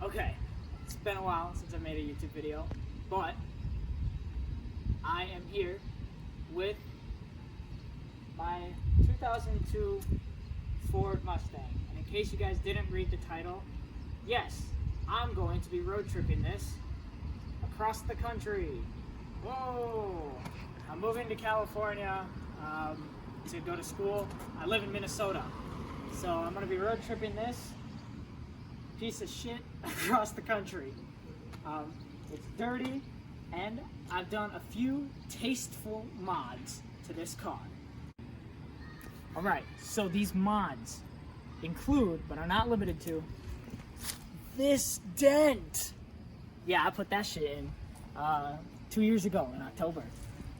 Okay, it's been a while since I made a YouTube video, but I am here with my 2002 Ford Mustang. And in case you guys didn't read the title, yes, I'm going to be road tripping this across the country. Whoa! I'm moving to California to go to school. I live in Minnesota, so I'm going to be road tripping this piece of shit across the country. It's dirty, and I've done a few tasteful mods to this car. Alright, so these mods include, but are not limited to, this dent. Yeah, I put that shit in 2 years ago in October.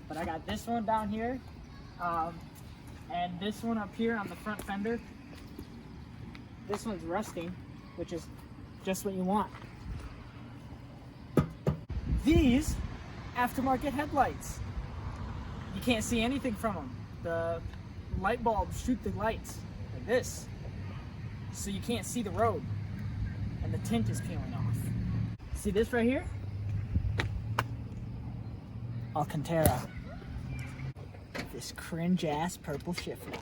But I got this one down here, and this one up here on the front fender. This one's rusting, which is just what you want. These aftermarket headlights. You can't see anything from them. The light bulbs shoot the lights like this, so you can't see the road, and the tint is peeling off. See this right here? Alcantara. This cringe-ass purple shift knob.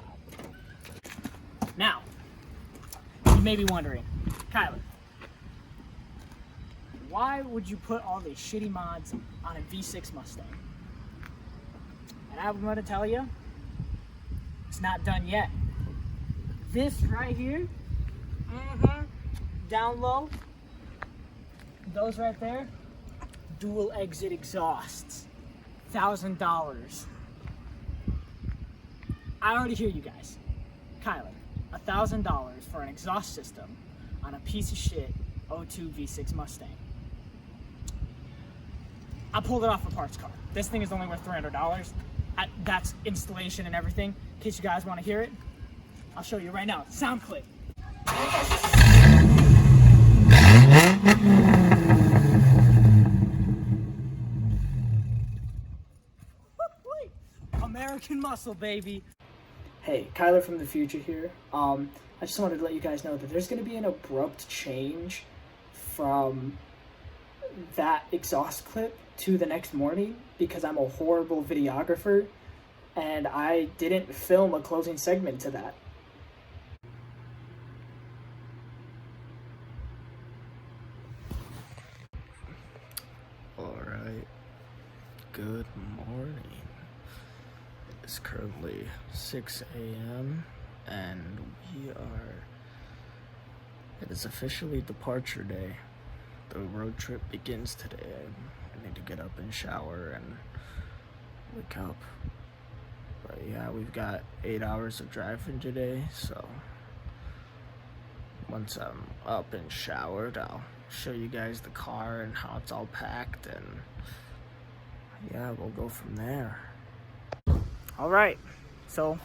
Now, you may be wondering, Kyler, why would you put all these shitty mods on a V6 Mustang? And I'm going to tell you, it's not done yet. This right here, down low, those right there, dual exit exhausts, $1,000. I already hear you guys. Kyler, $1,000 for an exhaust system on a piece of shit 02 V6 Mustang. I pulled it off a parts car. This thing is only worth $300. That's installation and everything. In case you guys want to hear it, I'll show you right now. Sound clip. American muscle, baby. Hey, Kyler from the future here. I just wanted to let you guys know that there's going to be an abrupt change from that exhaust clip to the next morning because I'm a horrible videographer and I didn't film a closing segment to that. Alright, good morning. It's currently 6 a.m. and it is officially departure day. The road trip begins today. I need to get up and shower and wake up. But yeah, we've got 8 hours of driving today, so once I'm up and showered, I'll show you guys the car and how it's all packed, and yeah, we'll go from there. Alright, so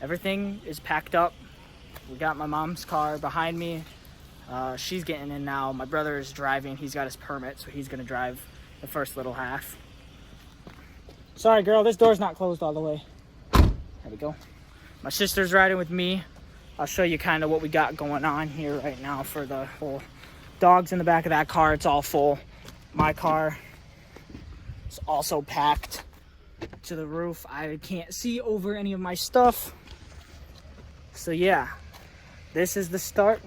everything is packed up. We got my mom's car behind me. She's getting in now. My brother is driving. He's got his permit, so he's gonna drive the first little half. Sorry, girl, this door's not closed all the way. There we go. My sister's riding with me. I'll show you kind of what we got going on here right now for the whole dogs in the back of that car. It's all full. My car is also packed to the roof. I can't see over any of my stuff. So yeah, this is the start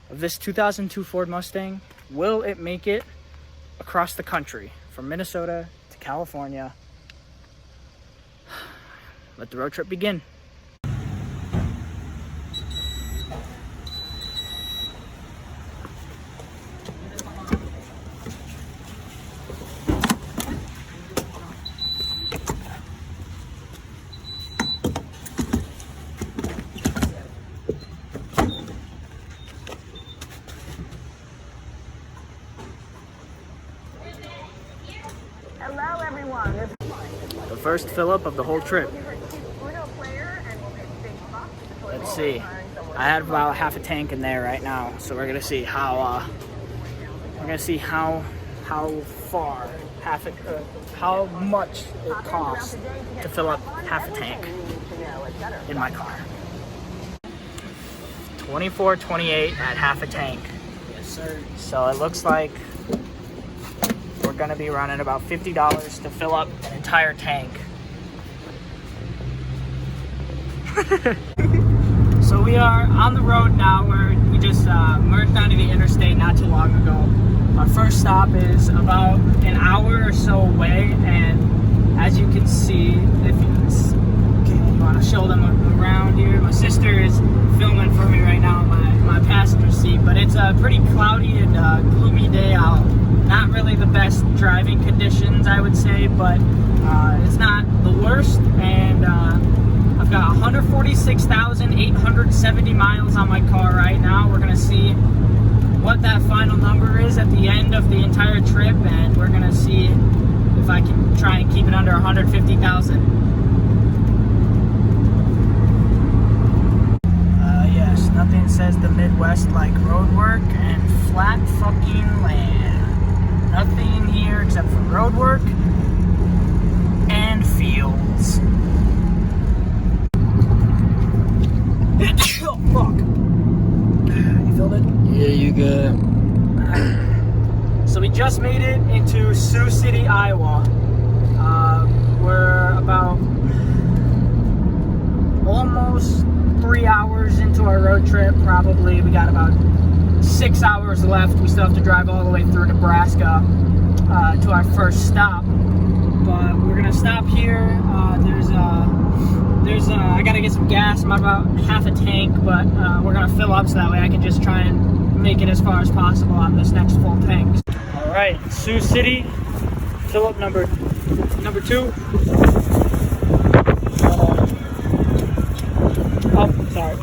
of this 2002 Ford Mustang. Will it make it across the country from Minnesota to California? Let the road trip begin. Hello, everyone. The first fill up of the whole trip. Let's see. I had about half a tank in there right now, so we're gonna see how far how much it costs to fill up half a tank in my car. $24.28 at half a tank. Yes, sir. So it looks like we're gonna be running about $50 to fill up an entire tank. So we are on the road now. We just merged onto the interstate not too long ago. Our first stop is about an hour or so away, and as you can see, if you want to show them around here, my sister is filming for me right now in my passenger seat, but it's a pretty cloudy and gloomy day out. Not really the best driving conditions, I would say, but it's not the worst, and I've got 146,870 miles on my car right now. We're gonna see what that final number is at the end of the entire trip, and we're gonna see if I can try and keep it under 150,000. Yes, nothing says the Midwest like road work and flat fucking land. Nothing here except for road work and fields. Oh, fuck. You feel it? Yeah, you good. So we just made it into Sioux City, Iowa. We're about almost 3 hours into our road trip, probably. We got about 6 hours left. We still have to drive all the way through Nebraska to our first stop. But we're gonna stop here. I gotta get some gas. I'm about half a tank, but we're gonna fill up so that way I can just try and make it as far as possible on this next full tank. All right, Sioux City, fill up number 2. Oh, sorry,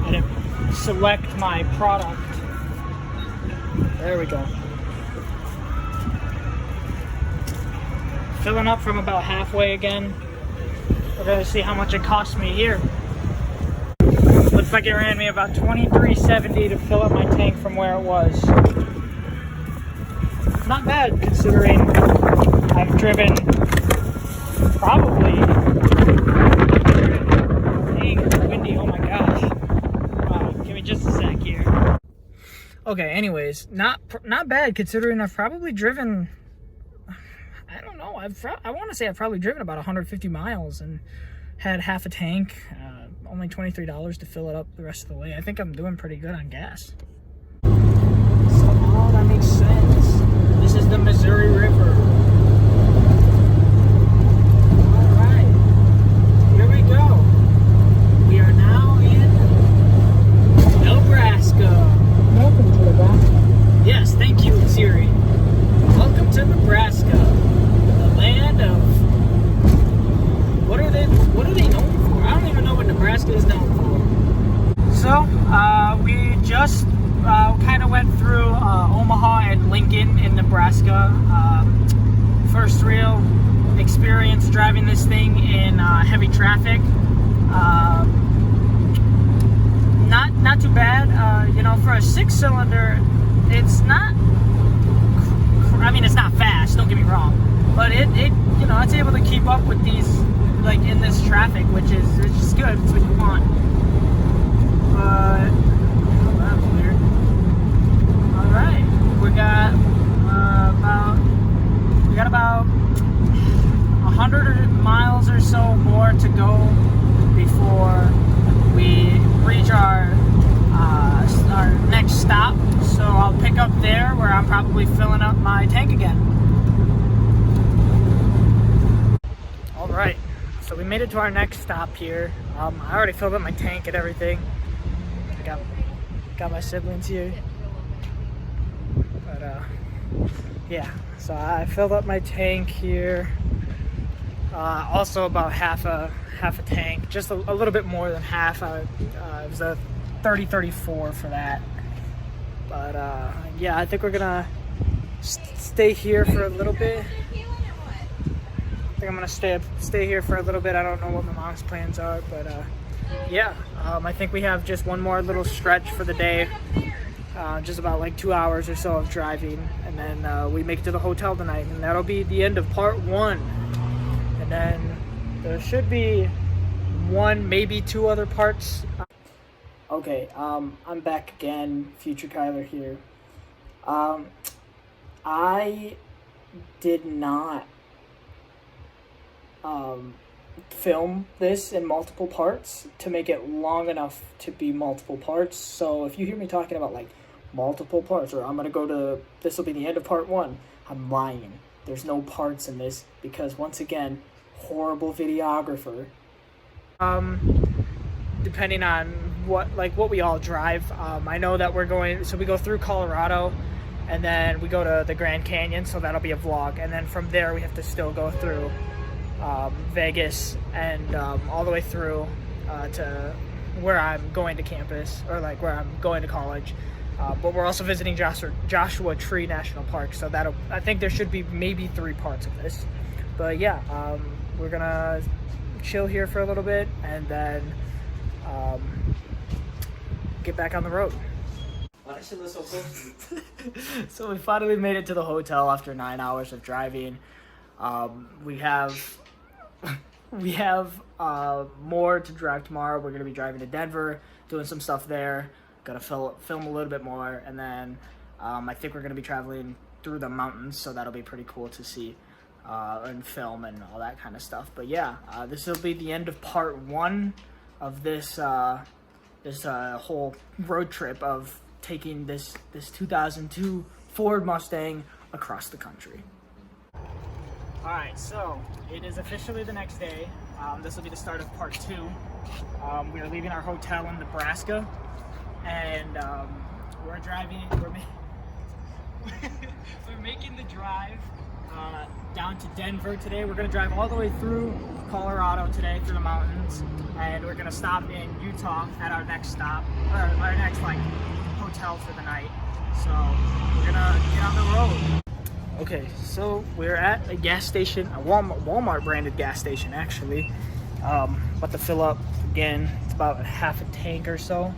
I didn't select my product. There we go. Filling up from about halfway again. We're gonna see how much it cost me here. Looks like it ran me about $23.70 to fill up my tank from where it was. Not bad considering I've driven probably. Dang, it's windy. Oh my gosh. Give me just a sec here. Okay. Anyways, not bad considering I've probably driven. I don't know. I want to say I've probably driven about 150 miles and had half a tank. Only $23 to fill it up the rest of the way. I think I'm doing pretty good on gas. So, oh, that makes sense. This is the Missouri River. All right, here we go. We are now in Nebraska. Welcome to Nebraska. Yes, thank you, Siri. Welcome to Nebraska, the land of. What are they known for? I don't even know what Nebraska is known for. So, we just kind of went through Omaha and Lincoln in Nebraska. First real experience driving this thing in heavy traffic. Not too bad. For a 6-cylinder, it's not. I mean, it's not fast. Don't get me wrong, but it's able to keep up with these. Like in this traffic, which is it's just good. It's what you want. Oh, that was weird. All right, we got about 100 miles or so more to go before we reach our next stop. So I'll pick up there where I'm probably filling up my tank again. All right. So we made it to our next stop here. I already filled up my tank and everything. I got my siblings here. But yeah, so I filled up my tank here. Also about half a tank, just a little bit more than half. It was a 30-34 for that. But yeah, I think we're gonna stay here for a little bit. I think I'm gonna stay here for a little bit. I don't know what my mom's plans are, but yeah, I think we have just one more little stretch for the day, just about like 2 hours or so of driving, and then we make it to the hotel tonight, and that'll be the end of part 1. And then there should be 1, maybe 2 other parts. Okay, I'm back again, Future Kyler here. I did not film this in multiple parts to make it long enough to be multiple parts. So if you hear me talking about like multiple parts, or I'm gonna go to, this will be the end of part 1, I'm lying. There's no parts in this because, once again, horrible videographer. Depending on what we all drive, I know that we're going, so we go through Colorado and then we go to the Grand Canyon, so that'll be a vlog, and then from there we have to still go through Vegas and all the way through to where I'm going to campus, or like where I'm going to college. But we're also visiting Joshua Tree National Park, so I think there should be maybe 3 parts of this. But yeah, we're gonna chill here for a little bit and then get back on the road. Why does she look so close? So we finally made it to the hotel after 9 hours of driving. We have more to drive tomorrow. We're gonna be driving to Denver, doing some stuff there. Gotta film a little bit more, and then I think we're gonna be traveling through the mountains, so that'll be pretty cool to see and film and all that kind of stuff. But yeah, this will be the end of part 1 of this whole road trip of taking this 2002 Ford Mustang across the country. All right, so it is officially the next day. This will be the start of part 2. We are leaving our hotel in Nebraska, and we're making the drive down to Denver today. We're gonna drive all the way through Colorado today, through the mountains, and we're gonna stop in Utah at our next stop, or our next hotel for the night. So we're gonna get on the road. Okay, so we're at a gas station, a Walmart branded gas station actually. About to fill up again. It's about half a tank or so.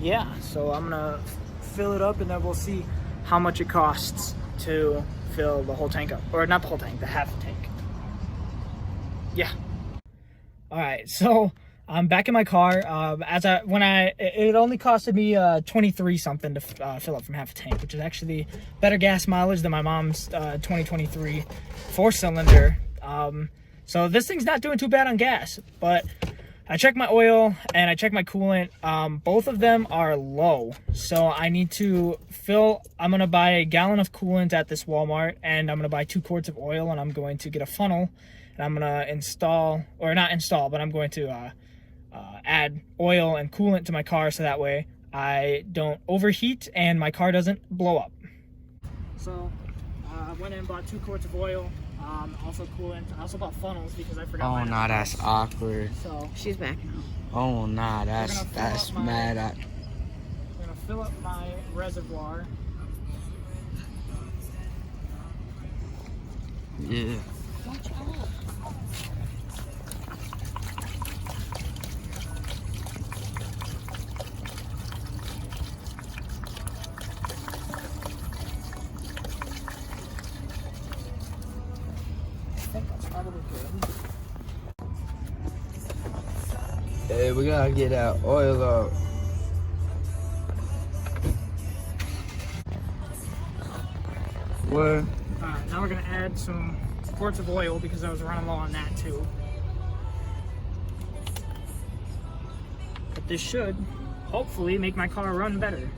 Yeah, so I'm gonna fill it up and then we'll see how much it costs to fill the whole tank up, or not the whole tank, the half tank. Yeah. All right, so I'm back in my car. It only costed me 23 something to fill up from half a tank, which is actually better gas mileage than my mom's 2023 4-cylinder. So this thing's not doing too bad on gas, but I checked my oil and I checked my coolant. Both of them are low, so I need to fill. I'm gonna buy a gallon of coolant at this Walmart, and I'm gonna buy 2 quarts of oil, and I'm going to get a funnel, and I'm gonna I'm going to add oil and coolant to my car, so that way I don't overheat and my car doesn't blow up. So I went in and bought 2 quarts of oil. Also coolant. I also bought funnels because I forgot. Oh, nah, that's awkward. So She's back now. Oh, nah, that's mad. I'm gonna fill up my reservoir. Yeah. Watch out. I think that's probably good. Hey, we gotta get that oil up. What? Alright, now we're gonna add some quarts of oil because I was running low on that too. But this should hopefully make my car run better.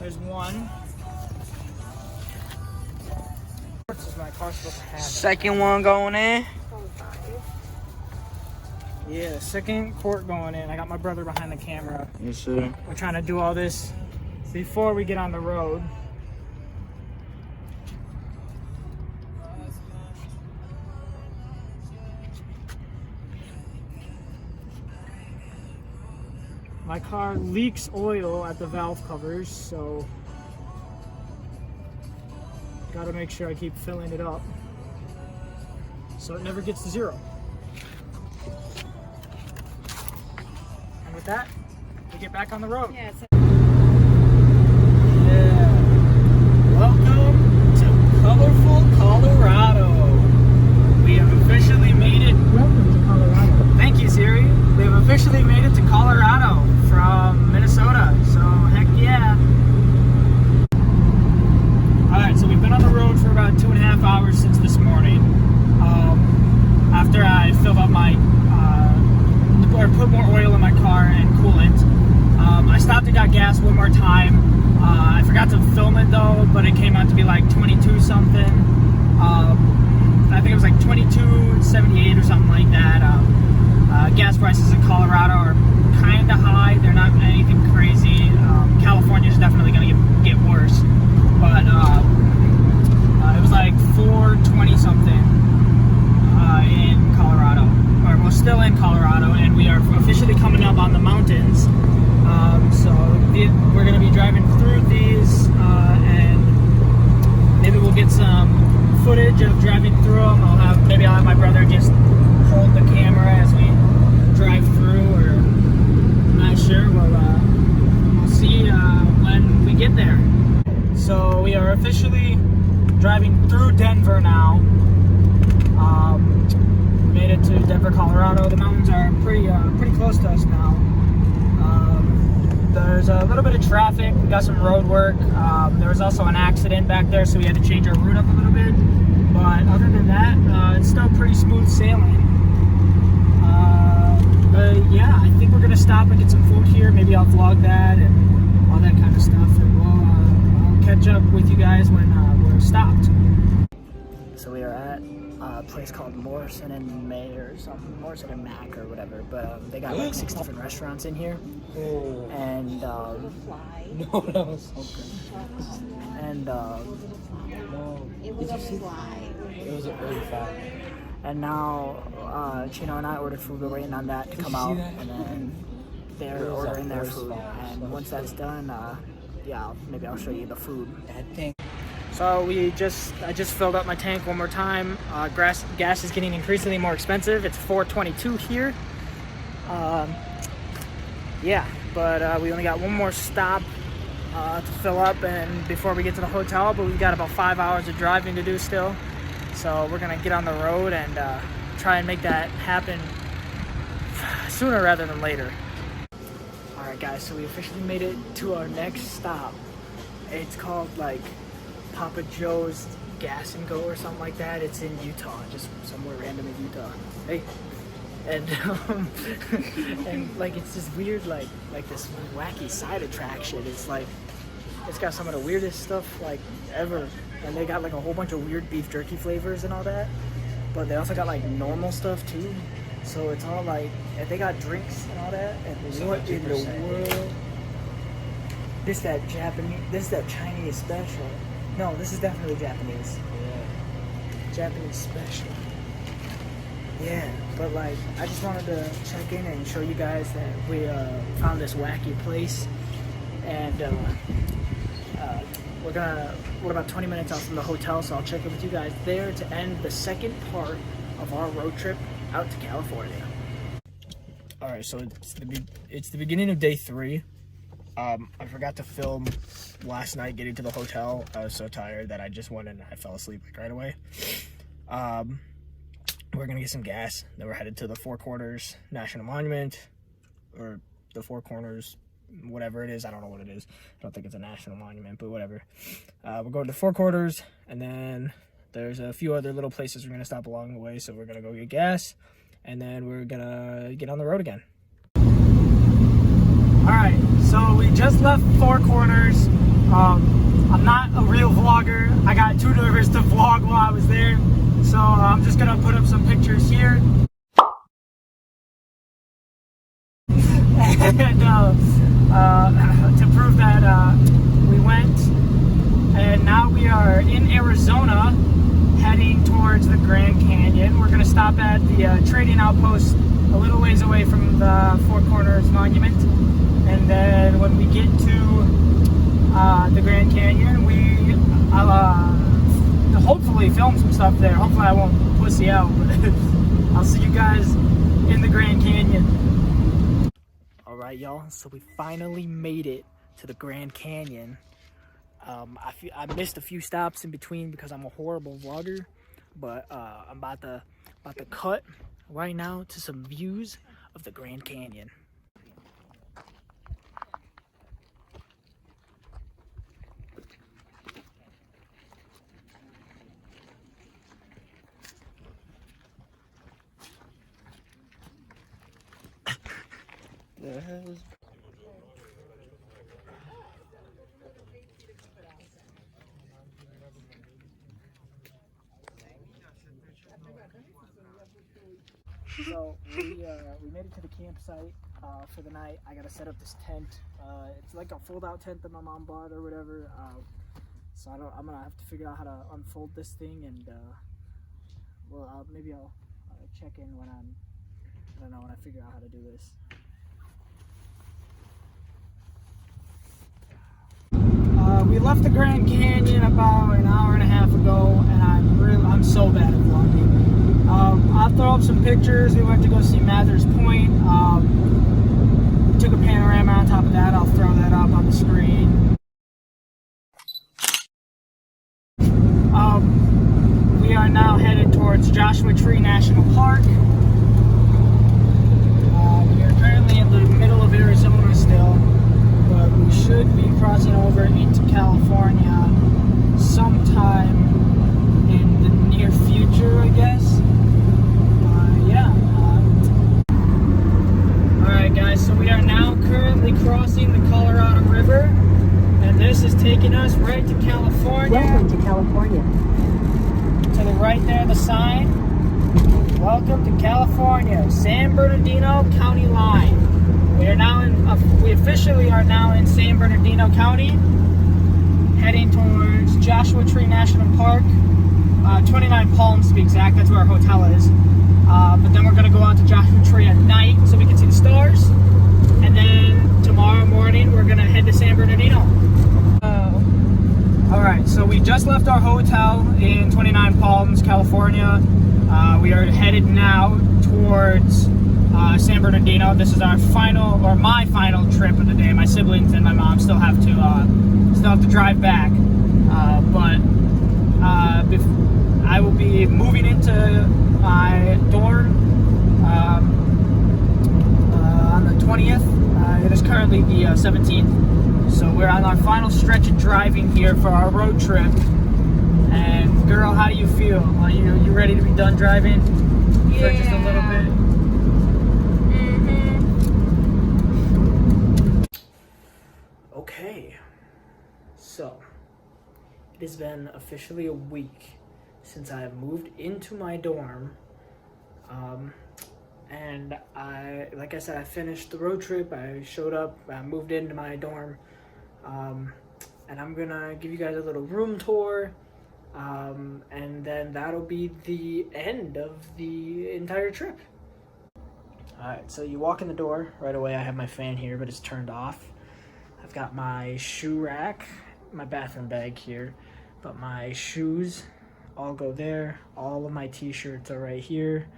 There's one. This is my car supposed to have. Second one going in. Yeah, second quart going in. I got my brother behind the camera. Yes, sir. We're trying to do all this before we get on the road. My car leaks oil at the valve covers, so gotta make sure I keep filling it up so it never gets to zero. And with that, we get back on the road. Yeah, it's Yeah. Welcome to colorful Colorado. We have officially made it. welcome to Colorado. Thank you, Siri. We have officially made it to Colorado from Minnesota. So heck yeah. Alright, so we've been on the road for about 2.5 hours since this morning. After I filled up my, or put more oil in my car and coolant. I stopped and got gas one more time. I forgot to film it though, but it came out to be like 22 something. I think it was like 22.78 or something like that. Gas prices in Colorado are kind of high. They're not anything crazy. California is definitely going to get worse. But it was like 4.20 something in Colorado. Or we're still in Colorado, and we are officially coming up on the mountains. So we're going to be driving through these, and maybe we'll get some footage of driving through them. Maybe I'll have my brother just hold the camera as we drive through, or I'm not sure. We'll see when we get there. So we are officially driving through Denver now. We made it to Denver, Colorado. The mountains are pretty close to us now. There's a little bit of traffic. We got some road work. There was also an accident back there, so we had to change our route up a little bit. But other than that, it's still pretty smooth sailing. But yeah, I think we're gonna stop and get some food here. Maybe I'll vlog that and all that kind of stuff, and I'll catch up with you guys when we're stopped. So we are at a place called Morrison and May or something, Morrison and Mac or whatever. But they got like 6 different restaurants in here, and No, that was so good. and It was a fly. It was really fast. and now Chino and I ordered food. We're waiting on that to come you see out, that? and then they're ordering their food. And once that's done, yeah, maybe I'll show you the food. That thing. So I just filled up my tank one more time. Gas is getting increasingly more expensive. It's $4.22 here. Yeah, but we only got one more stop to fill up and before we get to the hotel, but we've got about 5 hours of driving to do still. So we're gonna get on the road and try and make that happen sooner rather than later. All right, guys, so we officially made it to our next stop. It's called like Papa Joe's Gas and Go or something like that. It's in Utah, just somewhere random in Utah. Hey, and and like it's this weird like this wacky side attraction. It's like it's got some of the weirdest stuff like ever, and they got like a whole bunch of weird beef jerky flavors and all that. But they also got like normal stuff too. So it's all like, and they got drinks and all that. And what in the world? This that Japanese? This is that Chinese special? No, this is definitely Japanese. Yeah. Japanese special. Yeah, but like, I just wanted to check in and show you guys that we found this wacky place, and we're about 20 minutes out from the hotel, so I'll check in with you guys there to end the second part of our road trip out to California. All right, so it's the beginning of day 3. I forgot to film last night getting to the hotel. I was so tired that I just went and I fell asleep like right away. We're gonna get some gas. Then we're headed to the Four Corners National Monument, or the Four Corners, whatever it is. I don't know what it is. I don't think it's a national monument, but whatever. We're going to the Four Corners, and then there's a few other little places we're gonna stop along the way. So we're gonna go get gas, and then we're gonna get on the road again. All right, so we just left Four Corners. I'm not a real vlogger. I got too nervous to vlog while I was there. So I'm just gonna put up some pictures here. And to prove that we went. And now we are in Arizona, heading towards the Grand Canyon. We're gonna stop at the trading outpost a little ways away from the Four Corners Monument. And then when we get to the Grand Canyon, I'll hopefully film some stuff there. Hopefully I won't pussy out, but I'll see you guys in the Grand Canyon. All right, y'all? So we finally made it to the Grand Canyon. I missed a few stops in between because I'm a horrible vlogger, but I'm about to cut right now to some views of the Grand Canyon. The hell is... So we made it to the campsite for the night. I gotta set up this tent. It's like a fold-out tent that my mom bought or whatever. So I'm gonna have to figure out how to unfold this thing, and maybe I'll check in when when I figure out how to do this. We left the Grand Canyon about an hour and a half ago, and I'm so bad at vlogging. I'll throw up some pictures. We went to go see Mathers Point. We took a panorama on top of that. I'll throw that up on the screen. We are now headed towards Joshua Tree National Park. We are currently in the middle of Arizona still, but we should be crossing over into California sometime in the near future, I guess. Alright guys, so we are now currently crossing the Colorado River, and this is taking us right to California. Welcome to California. To the right there, the sign. Welcome to California, San Bernardino County line. We officially are now in San Bernardino County, heading towards Joshua Tree National Park, 29 Palms to be exact. That's where our hotel is. But then we're going to go out to Joshua Tree at night so we can see the stars. And then tomorrow morning we're going to head to San Bernardino. Alright, so we just left our hotel in 29 Palms, California. We are headed now towards San Bernardino. This is our my final trip of the day. My siblings and my mom still have to drive back. But I will be moving into my dorm on the 20th. It is currently the 17th. So we're on our final stretch of driving here for our road trip. And girl, how do you feel? Are you ready to be done driving? Yeah. For just a little bit? Okay. So it has been officially a week since I have moved into my dorm, and like I said, I finished the road trip. I showed up, I moved into my dorm, and I'm gonna give you guys a little room tour, and then that'll be the end of the entire trip. Alright, so you walk in the door right away. I have my fan here, but it's turned off. I've got my shoe rack, my bathroom bag here, but my shoes all go there. All of my t-shirts are right here.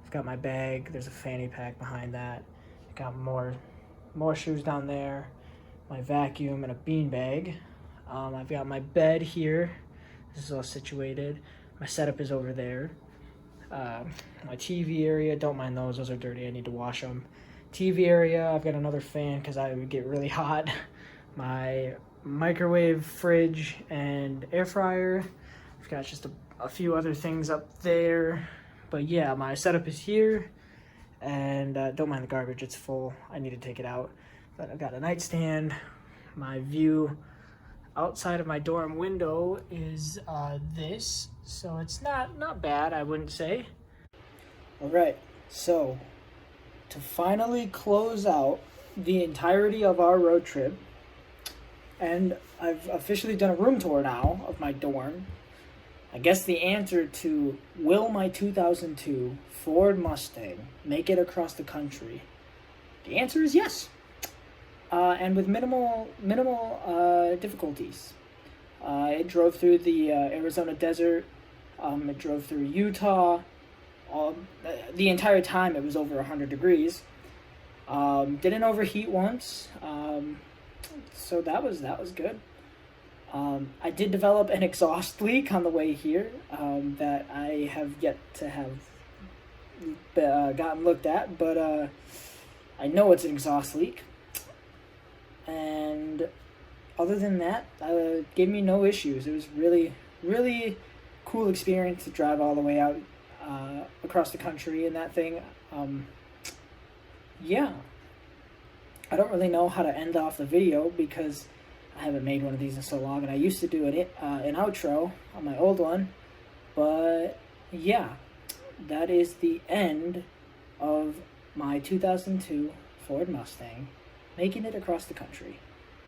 I've got my bag. There's a fanny pack behind that. I've got more shoes down there. My vacuum and a bean bag. I've got my bed here. This is all situated. My setup is over there. My TV area, don't mind those. Those are dirty. I need to wash them. TV area, I've got another fan because I would get really hot. My microwave, fridge, and air fryer. I've got just a few other things up there, but yeah, my setup is here, and don't mind the garbage, it's full. I need to take it out, but I've got a nightstand. My view outside of my dorm window is this, so it's not bad, I wouldn't say. All right, so to finally close out the entirety of our road trip, and I've officially done a room tour now of my dorm. I guess the answer to will my 2002 Ford Mustang make it across the country? The answer is yes, and with minimal difficulties. It drove through the Arizona desert. It drove through Utah. The entire time it was over 100 degrees. Didn't overheat once, so that was good. I did develop an exhaust leak on the way here that I have yet to have gotten looked at, but I know it's an exhaust leak. And other than that, gave me no issues. It was really, really cool experience to drive all the way out across the country in that thing. Yeah. I don't really know how to end off the video because I haven't made one of these in so long, and I used to do an outro on my old one. But yeah, that is the end of my 2002 Ford Mustang, making it across the country.